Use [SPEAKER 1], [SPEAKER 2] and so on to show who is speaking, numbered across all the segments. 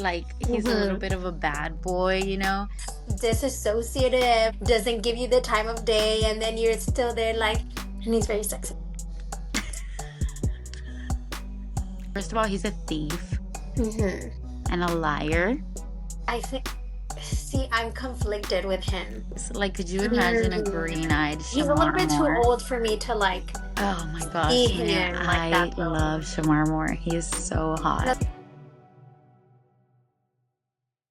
[SPEAKER 1] like he's a little bit of a bad boy, you know?
[SPEAKER 2] Disassociative, doesn't give you the time of day, and then you're still there like, and he's very sexy.
[SPEAKER 1] First of all, he's a thief
[SPEAKER 2] Hmm.
[SPEAKER 1] and a liar.
[SPEAKER 2] I think, see, I'm conflicted with him.
[SPEAKER 1] Like, could you imagine a green-eyed
[SPEAKER 2] He's a little
[SPEAKER 1] Shamar
[SPEAKER 2] bit too
[SPEAKER 1] Moore?
[SPEAKER 2] old for me to like
[SPEAKER 1] Oh my
[SPEAKER 2] see
[SPEAKER 1] gosh, man.
[SPEAKER 2] him like
[SPEAKER 1] I
[SPEAKER 2] that though.
[SPEAKER 1] love Shamar Moore. He is so hot.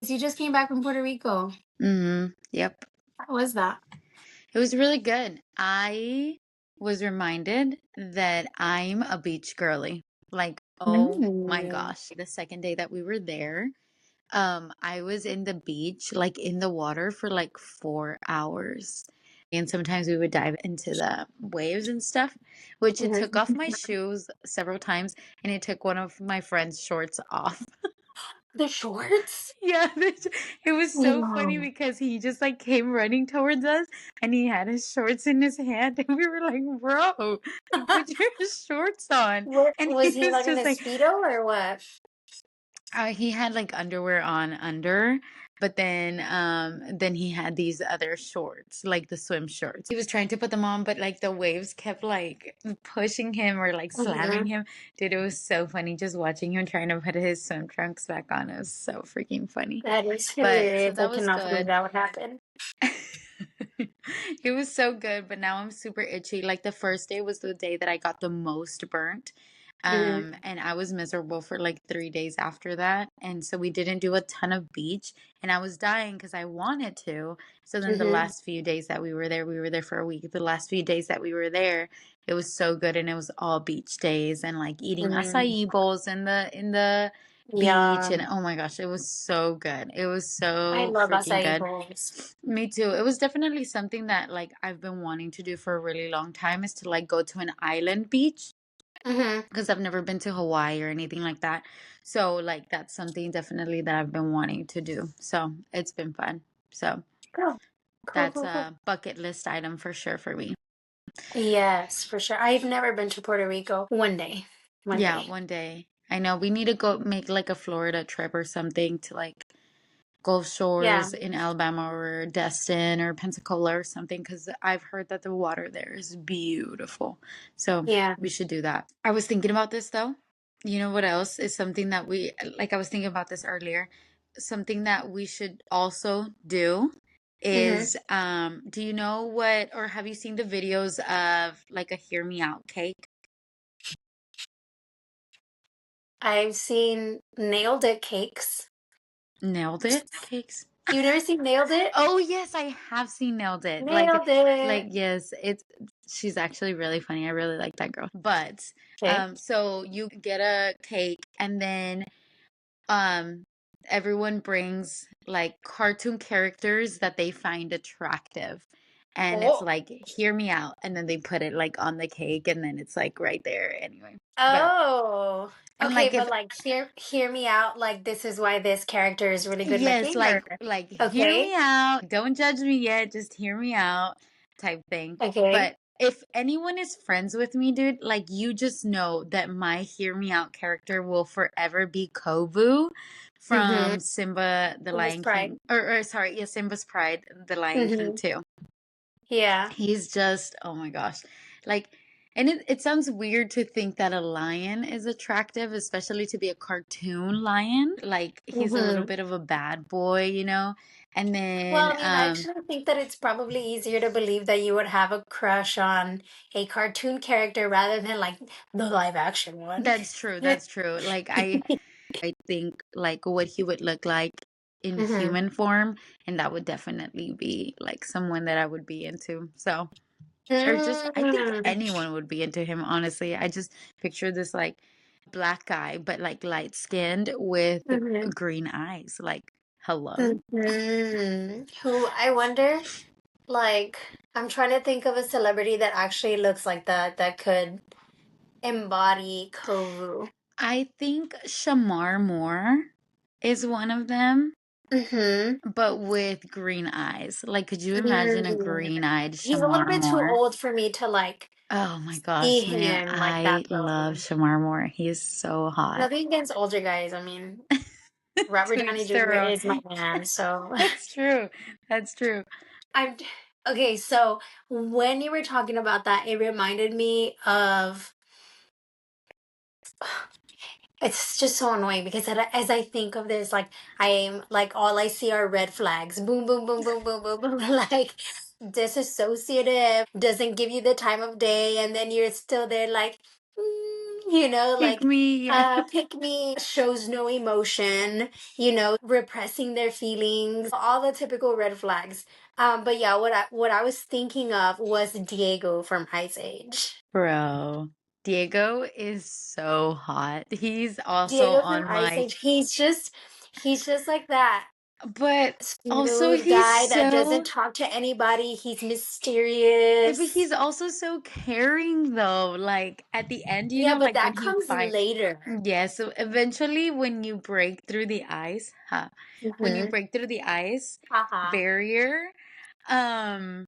[SPEAKER 2] You just came back from Puerto Rico.
[SPEAKER 1] Yep.
[SPEAKER 2] How was that?
[SPEAKER 1] It was really good. I was reminded that I'm a beach girly. Like, oh my
[SPEAKER 2] Mm.
[SPEAKER 1] gosh. The second day that we were there, I was in the beach, like in the water for like 4 hours. And sometimes we would dive into the waves and stuff, which it took off my shoes several times and it took one of my friend's shorts off.
[SPEAKER 2] The shorts?
[SPEAKER 1] Yeah, it was so funny
[SPEAKER 2] No.
[SPEAKER 1] because he just like came running towards us and he had his shorts in his hand and we were like, bro, like put your shorts on.
[SPEAKER 2] What
[SPEAKER 1] And
[SPEAKER 2] was
[SPEAKER 1] he
[SPEAKER 2] he
[SPEAKER 1] was
[SPEAKER 2] like in
[SPEAKER 1] just
[SPEAKER 2] a
[SPEAKER 1] like,
[SPEAKER 2] Speedo or what?
[SPEAKER 1] he had like underwear on under, but then he had these other shorts, like the swim shorts. He was trying to put them on, but like the waves kept like pushing him or like slamming
[SPEAKER 2] Mhm.
[SPEAKER 1] him. Dude, it was so funny just watching him trying to put his swim trunks back on. It was so freaking funny.
[SPEAKER 2] That is
[SPEAKER 1] But so
[SPEAKER 2] hilarious. I
[SPEAKER 1] that was
[SPEAKER 2] cannot believe
[SPEAKER 1] good.
[SPEAKER 2] that would happen.
[SPEAKER 1] It was so good, but now I'm super itchy. Like the first day was the day that I got the most burnt.
[SPEAKER 2] Mm-hmm.
[SPEAKER 1] And I was miserable for like 3 days after that. And so we didn't do a ton of beach. And I was dying because I wanted to. So then the
[SPEAKER 2] Mm-hmm.
[SPEAKER 1] last few days that we were there for a week. The last few days that we were there, it was so good. And it was all beach days and like eating
[SPEAKER 2] Mm-hmm.
[SPEAKER 1] acai bowls in the beach.
[SPEAKER 2] Yeah,
[SPEAKER 1] And oh my gosh, it was so good. It was
[SPEAKER 2] I
[SPEAKER 1] so
[SPEAKER 2] love
[SPEAKER 1] freaking
[SPEAKER 2] acai
[SPEAKER 1] good.
[SPEAKER 2] bowls.
[SPEAKER 1] Me too. It was definitely something that like I've been wanting to do for a really long time is to like go to an island beach
[SPEAKER 2] Mm-hmm.
[SPEAKER 1] because I've never been to Hawaii or anything like that. So like that's something definitely that I've been wanting to do. So it's been fun. So
[SPEAKER 2] Cool. Cool,
[SPEAKER 1] that's
[SPEAKER 2] cool, cool.
[SPEAKER 1] a bucket list item for sure for me.
[SPEAKER 2] Yes, for sure. I've never been to Puerto Rico. One day. One
[SPEAKER 1] Yeah,
[SPEAKER 2] day.
[SPEAKER 1] one day. I know we need to go make like a Florida trip or something to like Gulf
[SPEAKER 2] Yeah.
[SPEAKER 1] Shores in Alabama or Destin or Pensacola or something because I've heard that the water there is beautiful. So
[SPEAKER 2] Yeah.
[SPEAKER 1] we should do that. I was thinking about this though. You know what else is something that we like I was thinking about this earlier. Something that we should also do
[SPEAKER 2] Mm-hmm.
[SPEAKER 1] is do you know what or have you seen the videos of like a hear me out cake?
[SPEAKER 2] I've seen nailed it cakes.
[SPEAKER 1] Nailed it cakes?
[SPEAKER 2] You've never seen nailed it?
[SPEAKER 1] Oh yes, I have seen Nailed It.
[SPEAKER 2] Nailed it.
[SPEAKER 1] Like yes, it's she's actually really funny. I really like that girl. But
[SPEAKER 2] Okay.
[SPEAKER 1] so you get a cake and then um everyone brings like cartoon characters that they find attractive. And it's
[SPEAKER 2] Oh.
[SPEAKER 1] like hear me out and then they put it like on the cake and then it's like right there anyway. But
[SPEAKER 2] Oh.
[SPEAKER 1] and
[SPEAKER 2] Okay,
[SPEAKER 1] like
[SPEAKER 2] but
[SPEAKER 1] if
[SPEAKER 2] like hear me out, like this is why this character is really good
[SPEAKER 1] yes,
[SPEAKER 2] looking, or
[SPEAKER 1] like hear
[SPEAKER 2] okay.
[SPEAKER 1] me out. Don't judge me yet, just hear me out type thing.
[SPEAKER 2] Okay.
[SPEAKER 1] But if anyone is friends with me, dude, like you just know that my hear me out character will forever be Kovu
[SPEAKER 2] Mm-hmm.
[SPEAKER 1] from Simba the
[SPEAKER 2] Miss
[SPEAKER 1] Lion
[SPEAKER 2] Pride.
[SPEAKER 1] King. Or sorry, yeah, Simba's Pride, the Lion King
[SPEAKER 2] Mm-hmm.
[SPEAKER 1] too.
[SPEAKER 2] Yeah.
[SPEAKER 1] He's just, oh my gosh. Like, and it sounds weird to think that a lion is attractive, especially to be a cartoon lion. Like, he's a little
[SPEAKER 2] Mm-hmm.
[SPEAKER 1] bit of a bad boy, you know? And
[SPEAKER 2] Well,
[SPEAKER 1] then,
[SPEAKER 2] I mean, I actually think that it's probably easier to believe that you would have a crush on a cartoon character rather than like the live action one.
[SPEAKER 1] that's true. That's true. Like, I think like what he would look like in
[SPEAKER 2] Mm-hmm.
[SPEAKER 1] human form, and that would definitely be like someone that I would be into. So, or just I think
[SPEAKER 2] Mm-hmm.
[SPEAKER 1] anyone would be into him, honestly. I just picture this like black guy, but like light skinned with green eyes. Like, hello.
[SPEAKER 2] Mm-hmm. Who I wonder, like, I'm trying to think of a celebrity that actually looks like that could embody Kovu.
[SPEAKER 1] I think Shamar Moore is one of them,
[SPEAKER 2] Mm-hmm.
[SPEAKER 1] but with green eyes. Like, could you imagine a
[SPEAKER 2] Mm.
[SPEAKER 1] green eyed
[SPEAKER 2] He's a little
[SPEAKER 1] Shamar
[SPEAKER 2] bit too
[SPEAKER 1] Moore?
[SPEAKER 2] old for me to like
[SPEAKER 1] Oh my
[SPEAKER 2] see
[SPEAKER 1] gosh, man.
[SPEAKER 2] him like that
[SPEAKER 1] I love
[SPEAKER 2] though.
[SPEAKER 1] Shamar Moore. He is so hot.
[SPEAKER 2] Nothing against older guys, I mean. Robert
[SPEAKER 1] To
[SPEAKER 2] Downey
[SPEAKER 1] each
[SPEAKER 2] Jr.
[SPEAKER 1] their own.
[SPEAKER 2] is my man, so
[SPEAKER 1] That's true. That's true.
[SPEAKER 2] I'm okay. So when you were talking about that, it reminded me of it's just so annoying because as I think of this, like I am like all I see are red flags. Boom, boom, boom, boom, boom, boom, boom. Like disassociative, doesn't give you the time of day, and then you're still there, like,
[SPEAKER 1] Pick me. Yeah.
[SPEAKER 2] pick me, shows no emotion, repressing their feelings, all the typical red flags. But yeah, what I was thinking of was Diego from Ice Age.
[SPEAKER 1] Bro, Diego is so hot. He's also
[SPEAKER 2] Diego from
[SPEAKER 1] on
[SPEAKER 2] Ice
[SPEAKER 1] my,
[SPEAKER 2] Age, he's just like that
[SPEAKER 1] but also
[SPEAKER 2] smooth
[SPEAKER 1] he's
[SPEAKER 2] guy that doesn't
[SPEAKER 1] so,
[SPEAKER 2] talk to anybody. He's
[SPEAKER 1] but
[SPEAKER 2] mysterious.
[SPEAKER 1] he's also so caring though. Like at the end,
[SPEAKER 2] Yeah, but
[SPEAKER 1] like when
[SPEAKER 2] that
[SPEAKER 1] he
[SPEAKER 2] comes
[SPEAKER 1] fight.
[SPEAKER 2] later.
[SPEAKER 1] Yeah, so eventually when you break through the ice, huh? When you
[SPEAKER 2] Mm-hmm.
[SPEAKER 1] break through the ice
[SPEAKER 2] Haha.
[SPEAKER 1] barrier, um,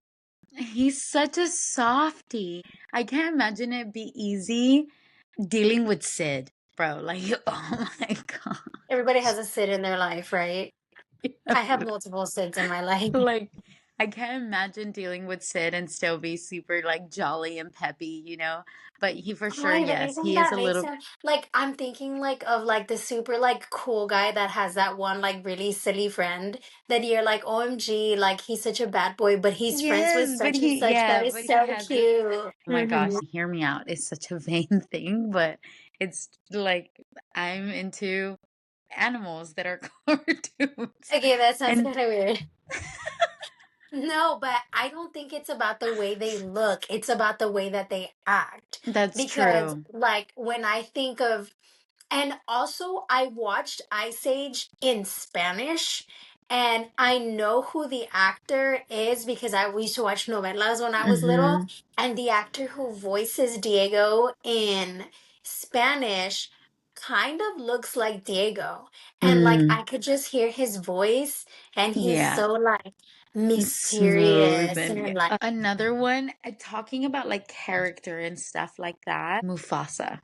[SPEAKER 1] he's such a softie. I can't imagine it be easy dealing with Sid, bro. Like, oh my God.
[SPEAKER 2] Everybody has a Sid in their life, right?
[SPEAKER 1] Yeah,
[SPEAKER 2] I have multiple Sids in my life.
[SPEAKER 1] like, I can't imagine dealing with Sid and still be super like jolly and peppy, you know? But he for
[SPEAKER 2] Oh,
[SPEAKER 1] sure,
[SPEAKER 2] if
[SPEAKER 1] yes,
[SPEAKER 2] anything,
[SPEAKER 1] he is
[SPEAKER 2] that
[SPEAKER 1] a
[SPEAKER 2] makes
[SPEAKER 1] little,
[SPEAKER 2] sense. Like, I'm thinking like of like the super like cool guy that has that one like really silly friend that you're like, OMG, like he's such a bad boy, but he's friends with
[SPEAKER 1] yes, but
[SPEAKER 2] such and such. That is
[SPEAKER 1] but he
[SPEAKER 2] so
[SPEAKER 1] has this,
[SPEAKER 2] cute.
[SPEAKER 1] oh my gosh,
[SPEAKER 2] Hmm.
[SPEAKER 1] hear me out. It's such a vain thing, but it's like I'm into animals that are cartoons.
[SPEAKER 2] Okay, that sounds
[SPEAKER 1] And
[SPEAKER 2] kind of weird. No, but I don't think it's about the way they look. It's about the way that they act.
[SPEAKER 1] that's
[SPEAKER 2] Because,
[SPEAKER 1] true.
[SPEAKER 2] like, when I think of, and also I watched Ice Age in Spanish, and I know who the actor is because I we used to watch novelas when I was little,
[SPEAKER 1] Mm-hmm.
[SPEAKER 2] and the actor who voices Diego in Spanish kind of looks like Diego. And like
[SPEAKER 1] Mm,
[SPEAKER 2] I could just hear his voice, and he's
[SPEAKER 1] yeah.
[SPEAKER 2] so like
[SPEAKER 1] Smooth
[SPEAKER 2] mysterious
[SPEAKER 1] and
[SPEAKER 2] and
[SPEAKER 1] yeah.
[SPEAKER 2] like
[SPEAKER 1] Another one, talking about like character and stuff like that, Mufasa.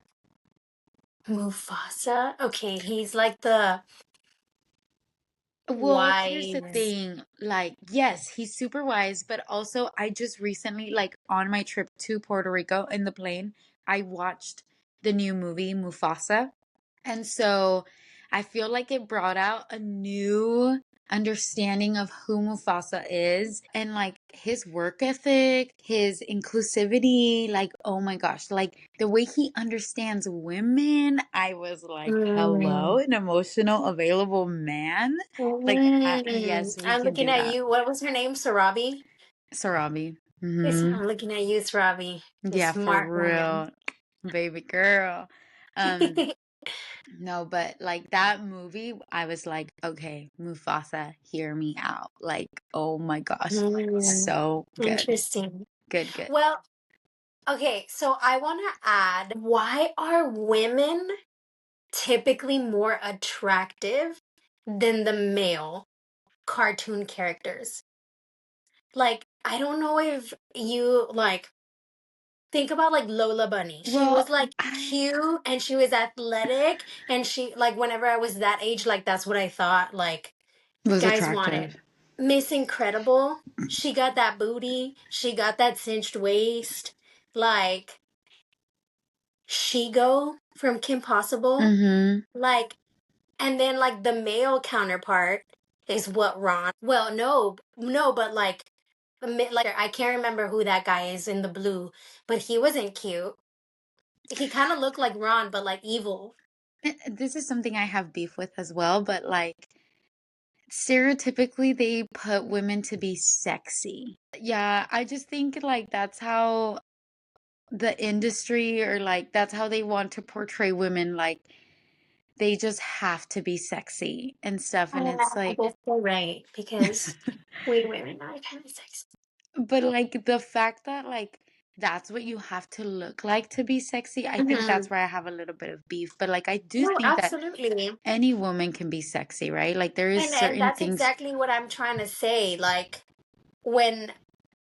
[SPEAKER 2] Mufasa. Okay, he's like the
[SPEAKER 1] Well, here's the
[SPEAKER 2] wise.
[SPEAKER 1] thing. Like, yes, he's super wise, but also I just recently, like on my trip to Puerto Rico in the plane, I watched the new movie Mufasa. And so I feel like it brought out a new understanding of who Mufasa is and like his work ethic, his inclusivity. Like, oh my gosh, like the way he understands women. I was like, hello,
[SPEAKER 2] Mm.
[SPEAKER 1] an emotional, available man. Like, yes, we
[SPEAKER 2] I'm
[SPEAKER 1] can
[SPEAKER 2] looking
[SPEAKER 1] do
[SPEAKER 2] at
[SPEAKER 1] that.
[SPEAKER 2] you. What was her name? Sarabi?
[SPEAKER 1] Sarabi.
[SPEAKER 2] Yes,
[SPEAKER 1] Hmm.
[SPEAKER 2] I'm looking at you, Sarabi. You
[SPEAKER 1] Yeah, for
[SPEAKER 2] smart woman.
[SPEAKER 1] real. Baby girl. Um, No, but like that movie, I was like, okay, Mufasa, hear me out. Like, oh my gosh,
[SPEAKER 2] Mm,
[SPEAKER 1] so good.
[SPEAKER 2] interesting.
[SPEAKER 1] Good, good.
[SPEAKER 2] Well, okay, so I want to add, why are women typically more attractive than the male cartoon characters? Like, I don't know if you like think about like Lola Bunny. She was
[SPEAKER 1] Well,
[SPEAKER 2] like
[SPEAKER 1] I
[SPEAKER 2] cute and she was athletic and she like whenever I was that age, like that's what I thought like
[SPEAKER 1] was
[SPEAKER 2] guys wanted.
[SPEAKER 1] attractive.
[SPEAKER 2] Miss Incredible, she got that booty, she got that cinched waist. Like Shigo from Kim Possible.
[SPEAKER 1] Mm-hmm.
[SPEAKER 2] Like and then like the male counterpart is what Ron. Well, no, but like I can't remember who that guy is in the blue, but he wasn't cute. He kind of looked like Ron, but like evil.
[SPEAKER 1] This is something I have beef with as well, but like stereotypically, they put women to be sexy. Yeah, I just think like that's how the industry or like that's how they want to portray women. Like they just have to be sexy and stuff. And it's
[SPEAKER 2] I
[SPEAKER 1] like,
[SPEAKER 2] guess you're right because we women are kind of sexy.
[SPEAKER 1] but like the fact that like that's what you have to look like to be sexy, I think
[SPEAKER 2] Hmm.
[SPEAKER 1] that's where I have a little bit of beef. But like I do
[SPEAKER 2] No,
[SPEAKER 1] think that
[SPEAKER 2] absolutely.
[SPEAKER 1] any woman can be sexy, right? Like there is
[SPEAKER 2] And
[SPEAKER 1] certain
[SPEAKER 2] that's
[SPEAKER 1] things.
[SPEAKER 2] exactly what I'm trying to say. Like when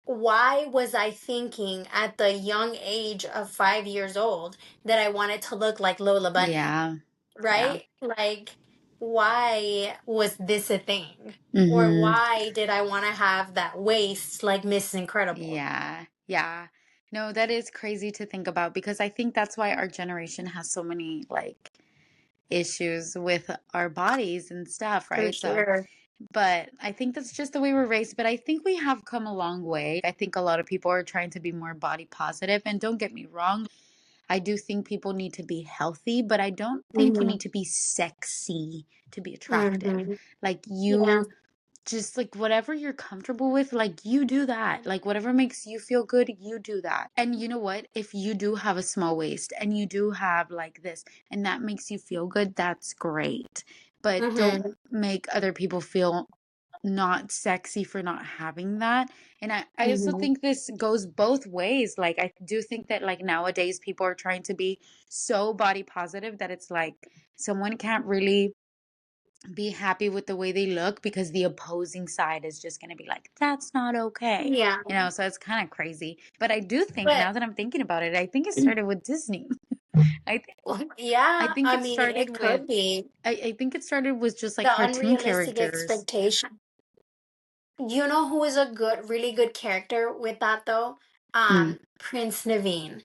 [SPEAKER 2] why was I thinking at the young age of 5 years old that I wanted to look like Lola Bunny?
[SPEAKER 1] Yeah. Yeah.
[SPEAKER 2] Right? Like why was this a thing? Or
[SPEAKER 1] Mm-hmm.
[SPEAKER 2] why did I want to have that waist like Miss Incredible?
[SPEAKER 1] Yeah. Yeah. No, that is crazy to think about because I think that's why our generation has so many like issues with our bodies and stuff,
[SPEAKER 2] For
[SPEAKER 1] right? So,
[SPEAKER 2] sure.
[SPEAKER 1] but I think that's just the way we're raised. But I think we have come a long way. I think a lot of people are trying to be more body positive. And don't get me wrong, I do think people need to be healthy, but I don't think you
[SPEAKER 2] Mm-hmm.
[SPEAKER 1] need to be sexy to be attractive.
[SPEAKER 2] Mm-hmm.
[SPEAKER 1] Like
[SPEAKER 2] Yeah.
[SPEAKER 1] you just like whatever you're comfortable with, like you do that. Like whatever makes you feel good, you do that. And you know what? If you do have a small waist and you do have like this and that makes you feel good, that's great. But don't
[SPEAKER 2] Mm-hmm.
[SPEAKER 1] make other people feel not sexy for not having that. And I also
[SPEAKER 2] Mm-hmm.
[SPEAKER 1] think this goes both ways. Like I do think that like nowadays people are trying to be so body positive that it's like someone can't really be happy with the way they look because the opposing side is just going to be like, that's not okay.
[SPEAKER 2] Yeah.
[SPEAKER 1] So it's kind of crazy. But I do think
[SPEAKER 2] But
[SPEAKER 1] now that I'm thinking about it, I think it started with Disney. I think I
[SPEAKER 2] yeah,
[SPEAKER 1] think
[SPEAKER 2] I
[SPEAKER 1] it
[SPEAKER 2] mean,
[SPEAKER 1] started
[SPEAKER 2] it
[SPEAKER 1] with
[SPEAKER 2] could be
[SPEAKER 1] I think it started with just like
[SPEAKER 2] the
[SPEAKER 1] cartoon
[SPEAKER 2] unrealistic
[SPEAKER 1] characters.
[SPEAKER 2] expectation. You know who is a good, really good character with that though?
[SPEAKER 1] Mm.
[SPEAKER 2] Prince Naveen.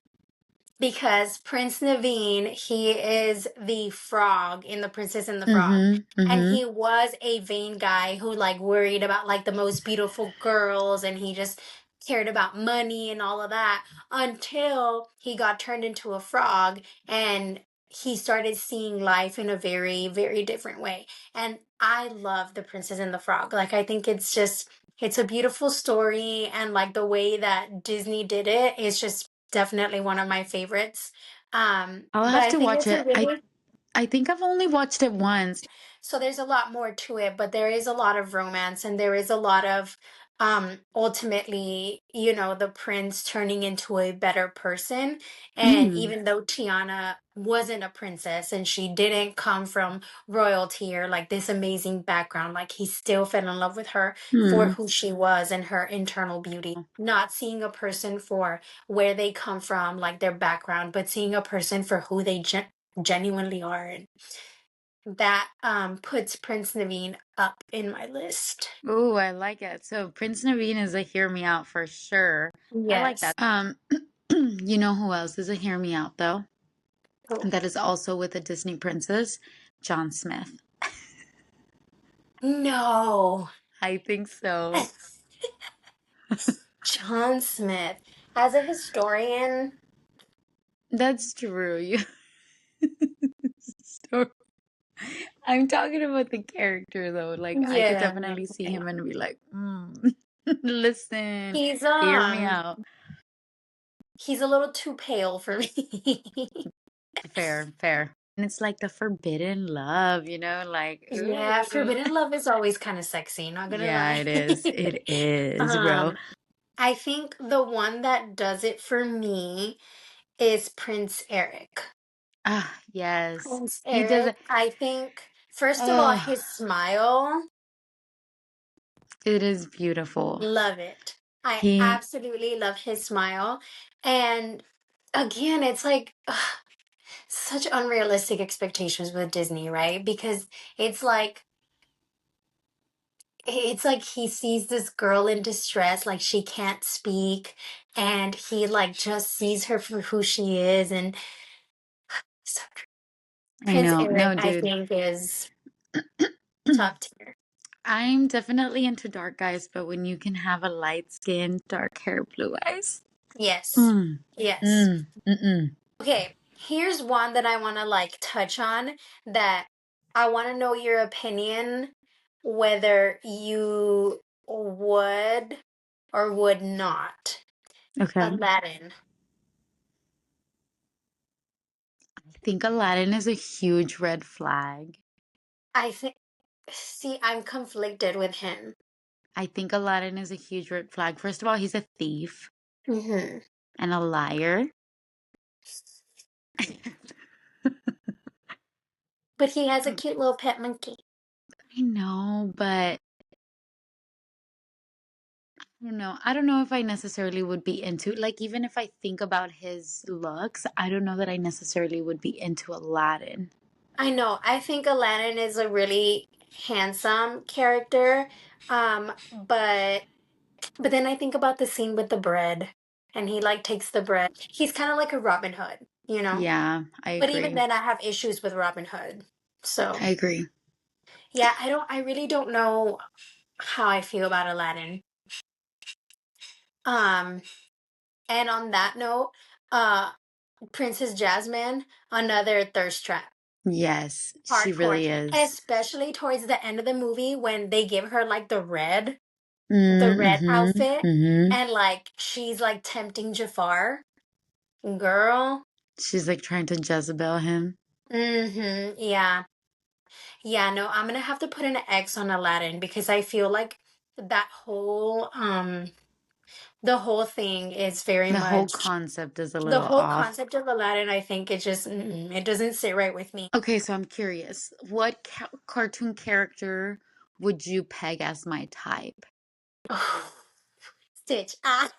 [SPEAKER 2] Because Prince Naveen, he is the frog in The Princess and the Frog.
[SPEAKER 1] Mhm.
[SPEAKER 2] And
[SPEAKER 1] Mhm.
[SPEAKER 2] he was a vain guy who like worried about like the most beautiful girls and he just cared about money and all of that until he got turned into a frog and he started seeing life in a very, very different way. And I love The Princess and the Frog. Like I think it's a beautiful story and like the way that Disney did it is just definitely one of my favorites.
[SPEAKER 1] I'll
[SPEAKER 2] But
[SPEAKER 1] have
[SPEAKER 2] I
[SPEAKER 1] to
[SPEAKER 2] think
[SPEAKER 1] watch
[SPEAKER 2] it's a
[SPEAKER 1] it. I
[SPEAKER 2] really
[SPEAKER 1] I think I've only watched it once.
[SPEAKER 2] so there's a lot more to it, but there is a lot of romance and there is a lot of ultimately, you know, the prince turning into a better person. And
[SPEAKER 1] Mm.
[SPEAKER 2] even though Tiana wasn't a princess and she didn't come from royalty or like this amazing background, like he still fell in love with her for
[SPEAKER 1] Mm.
[SPEAKER 2] who she was and her internal beauty. Not seeing a person for where they come from, like their background, but seeing a person for who they genuinely are. And that puts Prince Naveen up in my list.
[SPEAKER 1] Oh, I like it. So Prince Naveen is a hear me out for sure. I like
[SPEAKER 2] Yes.
[SPEAKER 1] that. You know who else is a hear me out though?
[SPEAKER 2] Oh,
[SPEAKER 1] That is also with a Disney princess, John Smith.
[SPEAKER 2] no.
[SPEAKER 1] I think so.
[SPEAKER 2] John Smith. As a historian,
[SPEAKER 1] That's true. You so I'm talking about the character though. Like I could
[SPEAKER 2] yeah.
[SPEAKER 1] definitely see him and be like, listen,
[SPEAKER 2] He's
[SPEAKER 1] hear me out.
[SPEAKER 2] he's a little too pale for me.
[SPEAKER 1] Fair, fair. And it's like the forbidden love, like,
[SPEAKER 2] Yeah,
[SPEAKER 1] ooh.
[SPEAKER 2] Forbidden Love is always kind of sexy, not gonna
[SPEAKER 1] Yeah,
[SPEAKER 2] lie.
[SPEAKER 1] it is. It is, bro.
[SPEAKER 2] um, I think the one that does it for me is Prince Eric.
[SPEAKER 1] Ah, yes.
[SPEAKER 2] Prince
[SPEAKER 1] He does
[SPEAKER 2] Eric,
[SPEAKER 1] it.
[SPEAKER 2] I think, first of all,
[SPEAKER 1] Oh,
[SPEAKER 2] his smile,
[SPEAKER 1] it is beautiful.
[SPEAKER 2] love it. I
[SPEAKER 1] He,
[SPEAKER 2] absolutely love his smile. And again, it's like such unrealistic expectations with Disney, right? Because it's like it's like he sees this girl in distress, like she can't speak, and he like just sees her for who she is. And so
[SPEAKER 1] I
[SPEAKER 2] Prince
[SPEAKER 1] know.
[SPEAKER 2] Eric,
[SPEAKER 1] No,
[SPEAKER 2] I
[SPEAKER 1] dude.
[SPEAKER 2] think, is top tier.
[SPEAKER 1] I'm definitely into dark eyes, but when you can have a light skin, dark hair, blue eyes.
[SPEAKER 2] Yes.
[SPEAKER 1] Mm,
[SPEAKER 2] Yes.
[SPEAKER 1] mm, mm-mm.
[SPEAKER 2] Okay, here's one that I want to like touch on that I want to know your opinion whether you would or would not.
[SPEAKER 1] Okay.
[SPEAKER 2] Aladdin.
[SPEAKER 1] I think Aladdin is a huge red flag.
[SPEAKER 2] I think, see, I'm conflicted with him.
[SPEAKER 1] I think Aladdin is a huge red flag. First of all, he's a thief
[SPEAKER 2] Hmm.
[SPEAKER 1] and a liar.
[SPEAKER 2] But he has a cute little pet monkey.
[SPEAKER 1] I know, but I don't know. I don't know if I necessarily would be into like even if I think about his looks, I don't know that I necessarily would be into Aladdin.
[SPEAKER 2] I know. I think Aladdin is a really handsome character. But then I think about the scene with the bread, and he like takes the bread. He's kind of like a Robin Hood, you know?
[SPEAKER 1] Yeah, I
[SPEAKER 2] But even
[SPEAKER 1] agree.
[SPEAKER 2] then I have issues with Robin Hood.
[SPEAKER 1] I
[SPEAKER 2] So,
[SPEAKER 1] agree.
[SPEAKER 2] yeah, I really don't know how I feel about Aladdin. Um, and on that note, uh Princess Jasmine, another thirst trap.
[SPEAKER 1] Yes, she
[SPEAKER 2] Hardcore.
[SPEAKER 1] really is.
[SPEAKER 2] Especially towards the end of the movie when they give her like the red
[SPEAKER 1] Mm-hmm.
[SPEAKER 2] outfit,
[SPEAKER 1] Mm-hmm.
[SPEAKER 2] and like she's like tempting Jafar. Girl.
[SPEAKER 1] She's like trying to Jezebel him.
[SPEAKER 2] Mm-hmm. Yeah. Yeah, no, I'm gonna have to put an X on Aladdin because I feel like that the whole thing is very
[SPEAKER 1] The whole
[SPEAKER 2] much
[SPEAKER 1] concept is a
[SPEAKER 2] the
[SPEAKER 1] little
[SPEAKER 2] whole
[SPEAKER 1] off.
[SPEAKER 2] concept of Aladdin, I think it just it doesn't sit right with me.
[SPEAKER 1] Okay, so I'm curious. What cartoon character would you peg as my type?
[SPEAKER 2] Stitch. Ah.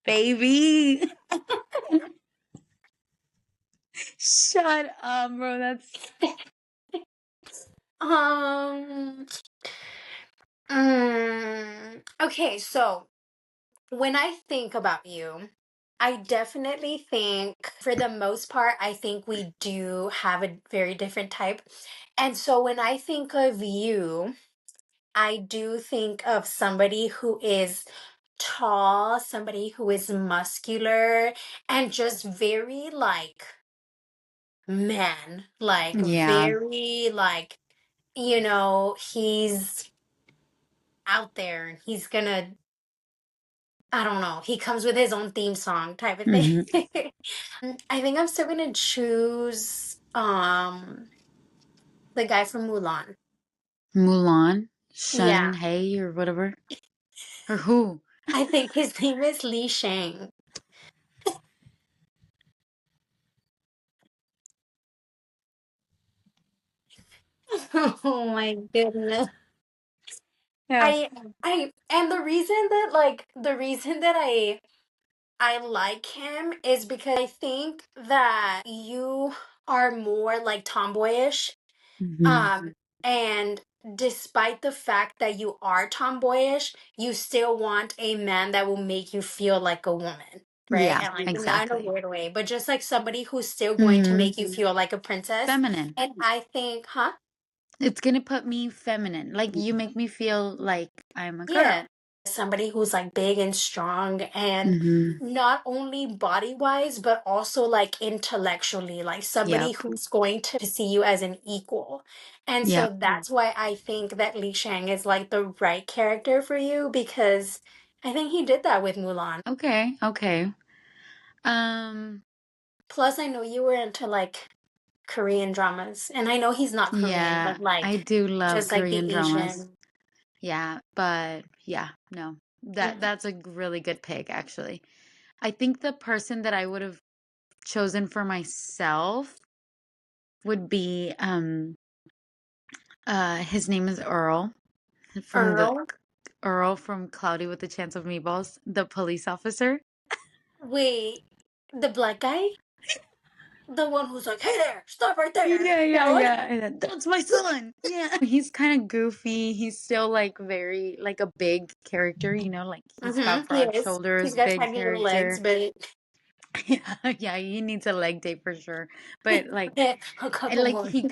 [SPEAKER 1] Baby. Shut up, bro. That's
[SPEAKER 2] Um, okay, so when I think about you, I definitely think, for the most part, I think we do have a very different type. And so when I think of you, I do think of somebody who is tall, somebody who is muscular, and just very like man, like
[SPEAKER 1] yeah.
[SPEAKER 2] very like, he's out there and he's gonna, I don't know, he comes with his own theme song type of thing.
[SPEAKER 1] Hmm.
[SPEAKER 2] I think I'm still gonna choose the guy from Mulan.
[SPEAKER 1] Mulan,
[SPEAKER 2] Yeah.
[SPEAKER 1] Shun Hei, or whatever. Or who?
[SPEAKER 2] I think his name is Li Shang. Oh my goodness.
[SPEAKER 1] Yeah.
[SPEAKER 2] I and the reason that I like him is because I think that you are more like tomboyish.
[SPEAKER 1] Hmm.
[SPEAKER 2] Um, and despite the fact that you are tomboyish, you still want a man that will make you feel like a woman, right?
[SPEAKER 1] Yeah,
[SPEAKER 2] And like not in a
[SPEAKER 1] exactly.
[SPEAKER 2] weird way, but just like somebody who's still going to
[SPEAKER 1] Hmm.
[SPEAKER 2] make you feel like a princess.
[SPEAKER 1] Feminine.
[SPEAKER 2] And I think, huh?
[SPEAKER 1] It's gonna put me feminine. Like you make me feel like I'm a
[SPEAKER 2] Yeah.
[SPEAKER 1] girl.
[SPEAKER 2] Somebody who's like big and strong, and
[SPEAKER 1] Hmm.
[SPEAKER 2] not only body wise, but also like intellectually, like somebody
[SPEAKER 1] Yep.
[SPEAKER 2] who's going to see you as an equal. And so
[SPEAKER 1] Yep.
[SPEAKER 2] that's why I think that Li Shang is like the right character for you, because I think he did that with Mulan.
[SPEAKER 1] Okay. Okay. Um.
[SPEAKER 2] Plus, I know you were into like Korean dramas, and I know he's not Korean,
[SPEAKER 1] Yeah,
[SPEAKER 2] but
[SPEAKER 1] I
[SPEAKER 2] like
[SPEAKER 1] do love
[SPEAKER 2] just like
[SPEAKER 1] Korean
[SPEAKER 2] the
[SPEAKER 1] dramas.
[SPEAKER 2] Asian.
[SPEAKER 1] Yeah, but yeah, no. That's a really good pick, actually. I think the person that I would have chosen for myself would be his name is from the
[SPEAKER 2] Earl.
[SPEAKER 1] Earl from Cloudy with a Chance of Meatballs, the police officer.
[SPEAKER 2] Wait, the black guy? The one who's like, "Hey there, stop right there."
[SPEAKER 1] Yeah,
[SPEAKER 2] That
[SPEAKER 1] yeah,
[SPEAKER 2] one?
[SPEAKER 1] yeah. And that's my son. Yeah. He's kind of goofy. He's still like very like a big character, like he's got
[SPEAKER 2] He
[SPEAKER 1] broad
[SPEAKER 2] is. He's
[SPEAKER 1] shoulders,
[SPEAKER 2] got
[SPEAKER 1] big
[SPEAKER 2] tiny little legs,
[SPEAKER 1] character.
[SPEAKER 2] but
[SPEAKER 1] Yeah, yeah, he needs a leg day for sure. But like
[SPEAKER 2] a
[SPEAKER 1] and
[SPEAKER 2] couple
[SPEAKER 1] like
[SPEAKER 2] more.
[SPEAKER 1] he's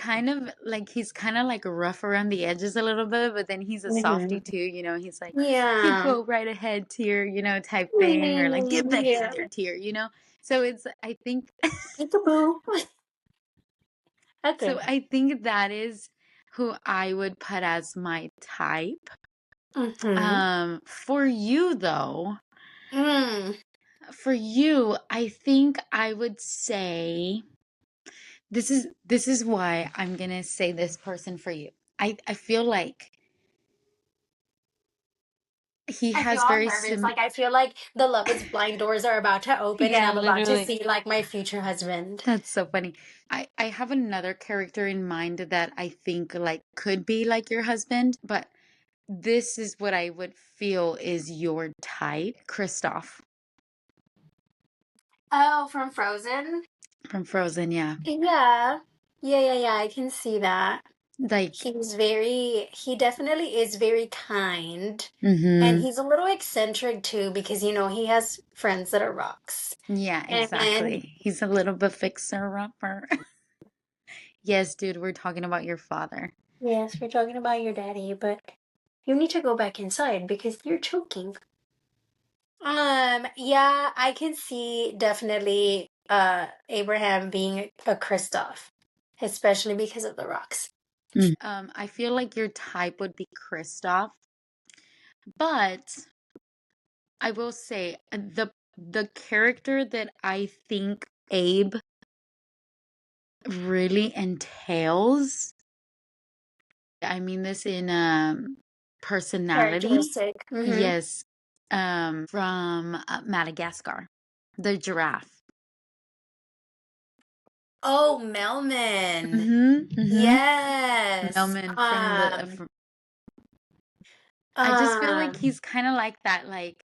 [SPEAKER 1] kind of like rough around the edges a little bit, but then he's a softie
[SPEAKER 2] Hmm.
[SPEAKER 1] too, he's like, you
[SPEAKER 2] Yeah.
[SPEAKER 1] go right ahead, tear, type thing, or like get back in
[SPEAKER 2] Yeah.
[SPEAKER 1] there, tear. So it's I think
[SPEAKER 2] Peekaboo.
[SPEAKER 1] so
[SPEAKER 2] Okay.
[SPEAKER 1] I think that is who I would put as my type.
[SPEAKER 2] Mm-hmm.
[SPEAKER 1] For you though,
[SPEAKER 2] Mm.
[SPEAKER 1] for you, I think I would say this is why I'm gonna say this person for you. I feel like he
[SPEAKER 2] I feel
[SPEAKER 1] has
[SPEAKER 2] all
[SPEAKER 1] very
[SPEAKER 2] nervous.
[SPEAKER 1] sim
[SPEAKER 2] Like I feel like the Love is Blind doors are about to open and
[SPEAKER 1] yeah,
[SPEAKER 2] I'm about to
[SPEAKER 1] literally.
[SPEAKER 2] see like my future husband.
[SPEAKER 1] That's so funny. I have another character in mind that I think like could be like your husband, but this is what I would feel is your type, Kristoff.
[SPEAKER 2] Oh, from Frozen?
[SPEAKER 1] from Frozen, yeah.
[SPEAKER 2] Yeah. Yeah, I can see that.
[SPEAKER 1] Like,
[SPEAKER 2] He definitely is very kind. And
[SPEAKER 1] mm-hmm.
[SPEAKER 2] he's a little eccentric too because, he has friends that are rocks.
[SPEAKER 1] Yeah,
[SPEAKER 2] And
[SPEAKER 1] exactly. He's a little bit fixer-upper. Yes, dude, we're talking about your father.
[SPEAKER 2] yes, we're talking about your daddy, but you need to go back inside because you're choking. Yeah, I can see definitely Abraham being a Kristoff, especially because of the rocks.
[SPEAKER 1] I feel like your type would be Kristoff, but I will say the character that I think Abe really entails, I mean this in personality.
[SPEAKER 2] Characteristic. Mm-hmm.
[SPEAKER 1] Yes, from Madagascar, the giraffe.
[SPEAKER 2] Oh, Melman.
[SPEAKER 1] Mm-hmm.
[SPEAKER 2] Yes.
[SPEAKER 1] Melman from I just feel like
[SPEAKER 2] Um,
[SPEAKER 1] he's kind of like that, like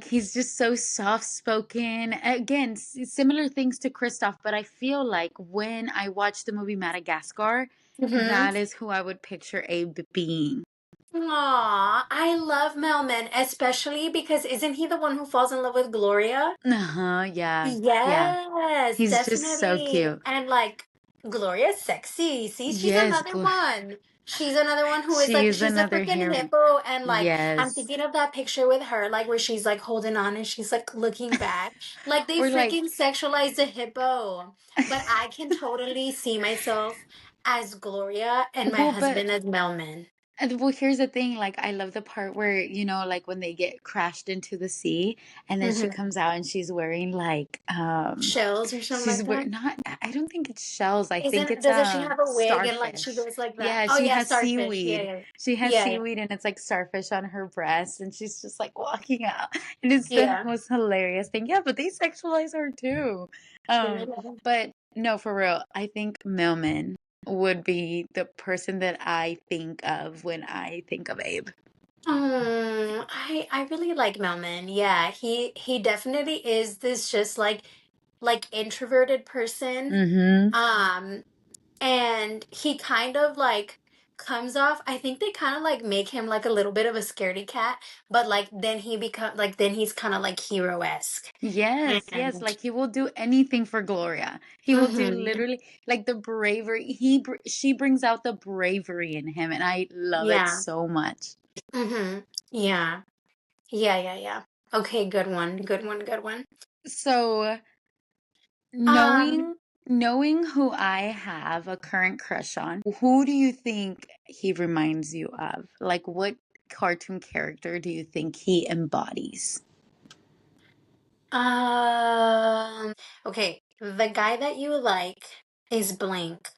[SPEAKER 1] he's just so soft spoken. Again, similar things to Kristoff, but I feel like when I watched the movie Madagascar,
[SPEAKER 2] mhm.
[SPEAKER 1] that is who I would picture Abe being.
[SPEAKER 2] Aw, I love Melman, especially because isn't he the one who falls in love with Gloria?
[SPEAKER 1] Uh-huh, yeah. Yeah.
[SPEAKER 2] Yes,
[SPEAKER 1] He's just so
[SPEAKER 2] definitely.
[SPEAKER 1] cute.
[SPEAKER 2] And like Gloria's sexy. See, she's
[SPEAKER 1] Yes,
[SPEAKER 2] another one. She's another one who is like
[SPEAKER 1] she's
[SPEAKER 2] she's a
[SPEAKER 1] another
[SPEAKER 2] freaking
[SPEAKER 1] hero.
[SPEAKER 2] hippo and like I'm
[SPEAKER 1] Yes.
[SPEAKER 2] thinking of that picture with her like where she's like holding on and she's like looking back. Like they
[SPEAKER 1] Or like
[SPEAKER 2] freaking sexualized a hippo. But I can totally see myself as Gloria and my
[SPEAKER 1] well, but
[SPEAKER 2] husband as Melman.
[SPEAKER 1] well, here's the thing. Like, I love the part where, like when they get crashed into the sea and then she
[SPEAKER 2] Hmm.
[SPEAKER 1] comes out and she's wearing like,
[SPEAKER 2] Shells or something
[SPEAKER 1] she's
[SPEAKER 2] like
[SPEAKER 1] wearing
[SPEAKER 2] that.
[SPEAKER 1] not, I don't think it's shells. I think
[SPEAKER 2] Isn't
[SPEAKER 1] it's
[SPEAKER 2] doesn't she have a wig and like she
[SPEAKER 1] starfish.
[SPEAKER 2] goes like that?
[SPEAKER 1] Yeah,
[SPEAKER 2] Oh
[SPEAKER 1] she
[SPEAKER 2] yeah,
[SPEAKER 1] has
[SPEAKER 2] starfish. Yeah,
[SPEAKER 1] seaweed.
[SPEAKER 2] yeah.
[SPEAKER 1] She has
[SPEAKER 2] Yeah,
[SPEAKER 1] seaweed and it's like starfish on her breast and she's just like walking out. And it's the
[SPEAKER 2] yeah.
[SPEAKER 1] most hilarious thing. Yeah, but they sexualize her too. Um,
[SPEAKER 2] Yeah.
[SPEAKER 1] but no, for real, I think Millman would be the person that I think of when I think of Abe.
[SPEAKER 2] I really like Melman. Yeah, he definitely is this just like introverted person.
[SPEAKER 1] Mm-hmm.
[SPEAKER 2] Um, and he kind of like comes off, I think they kind of like make him like a little bit of a scaredy cat, but like then he's kind of like hero-esque.
[SPEAKER 1] Yes, yes,
[SPEAKER 2] And
[SPEAKER 1] like he will do anything for Gloria. He will do
[SPEAKER 2] hmm
[SPEAKER 1] literally like the bravery. She brings out the bravery in him, and I love it
[SPEAKER 2] yeah.
[SPEAKER 1] so much.
[SPEAKER 2] Hmm. Yeah. Yeah. Okay, good one. Good one.
[SPEAKER 1] So
[SPEAKER 2] Um,
[SPEAKER 1] knowing who I have a current crush on, who do you think he reminds you of? Like what cartoon character do you think he embodies?
[SPEAKER 2] okay, the guy that you like is blank.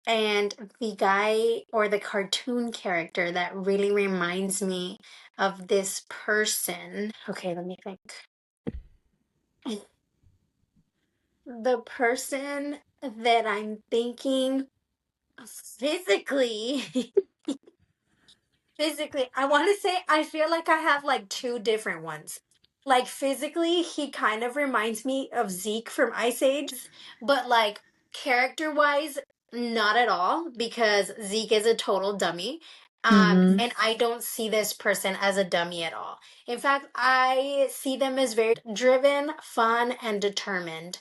[SPEAKER 2] And the guy or the cartoon character that really reminds me of this person. Okay, let me think. The person that I'm thinking physically, physically, I want to say I feel like I have like two different ones. Like physically, he kind of reminds me of Zeke from Ice Age, but like character-wise, not at all because Zeke is a total dummy.
[SPEAKER 1] Mm-hmm.
[SPEAKER 2] And I don't see this person as a dummy at all. In fact, I see them as very driven, fun, and determined.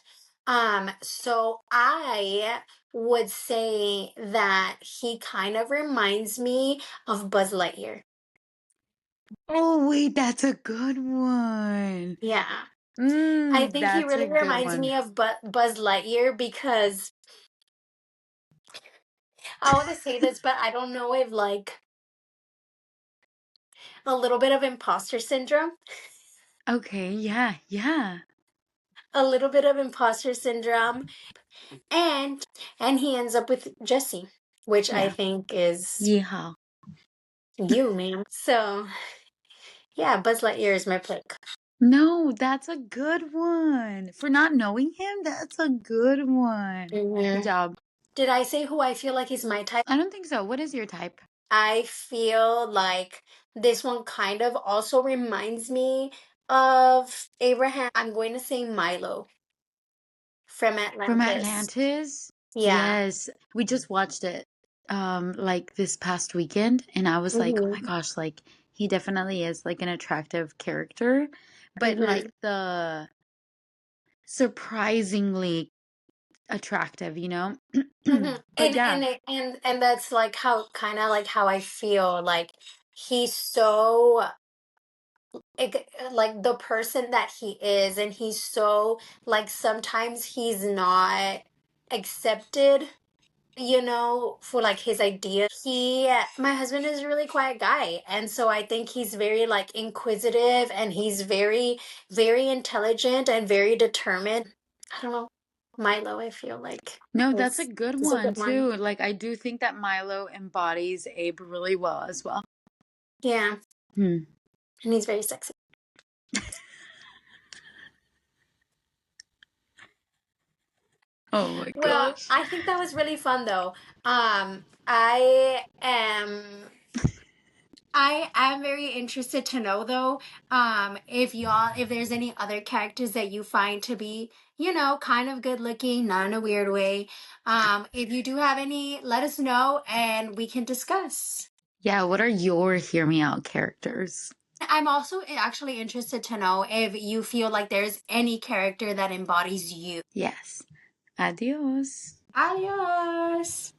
[SPEAKER 2] So I would say that he kind of reminds me of Buzz Lightyear.
[SPEAKER 1] Oh, wait, that's a good one.
[SPEAKER 2] Yeah. I think he
[SPEAKER 1] That's a
[SPEAKER 2] really
[SPEAKER 1] good
[SPEAKER 2] reminds
[SPEAKER 1] one.
[SPEAKER 2] me of Buzz Lightyear because I want to say this, but I don't know if like a little bit of imposter syndrome,
[SPEAKER 1] Okay, yeah, yeah,
[SPEAKER 2] a little bit of imposter syndrome, and he ends up with Jesse, which I
[SPEAKER 1] yeah.
[SPEAKER 2] think is
[SPEAKER 1] Yeehaw.
[SPEAKER 2] you, man. So yeah, Buzz Lightyear is my pick.
[SPEAKER 1] No, that's a good one. For not knowing him, that's a good one. Good
[SPEAKER 2] Mhm.
[SPEAKER 1] job.
[SPEAKER 2] Did I say who I feel like is my type?
[SPEAKER 1] I don't think so. What is your type?
[SPEAKER 2] I feel like this one kind of also reminds me of Abraham. I'm going to say Milo. from
[SPEAKER 1] From
[SPEAKER 2] Atlantis.
[SPEAKER 1] Atlantis?
[SPEAKER 2] Yeah.
[SPEAKER 1] Yes. We just watched it like this past weekend and I was like, "Oh my
[SPEAKER 2] Mm-hmm.
[SPEAKER 1] gosh, like he definitely is like an attractive character." But
[SPEAKER 2] Mm-hmm.
[SPEAKER 1] like the surprisingly attractive, you know?
[SPEAKER 2] Mm-hmm.
[SPEAKER 1] But yeah.
[SPEAKER 2] And that's like how kind of like how I feel like he's so like the person that he is, and he's so like sometimes he's not accepted, for like his idea. My husband is a really quiet guy, and so I think he's very like inquisitive, and he's very, very intelligent and very determined. I don't know. Milo, I feel like
[SPEAKER 1] No, that's a
[SPEAKER 2] is
[SPEAKER 1] good
[SPEAKER 2] is a
[SPEAKER 1] one
[SPEAKER 2] good one.
[SPEAKER 1] too. Like I do think that Milo embodies Abe really well as well.
[SPEAKER 2] Yeah,
[SPEAKER 1] Hmm.
[SPEAKER 2] and he's very sexy.
[SPEAKER 1] Oh my
[SPEAKER 2] Well,
[SPEAKER 1] gosh.
[SPEAKER 2] I think that was really fun though. I am very interested to know though, if there's any other characters that you find to be, kind of good looking, not in a weird way. If you do have any, let us know and we can discuss.
[SPEAKER 1] Yeah, what are your hear me out characters?
[SPEAKER 2] I'm also actually interested to know if you feel like there's any character that embodies you.
[SPEAKER 1] Yes. Adios.
[SPEAKER 2] Adios.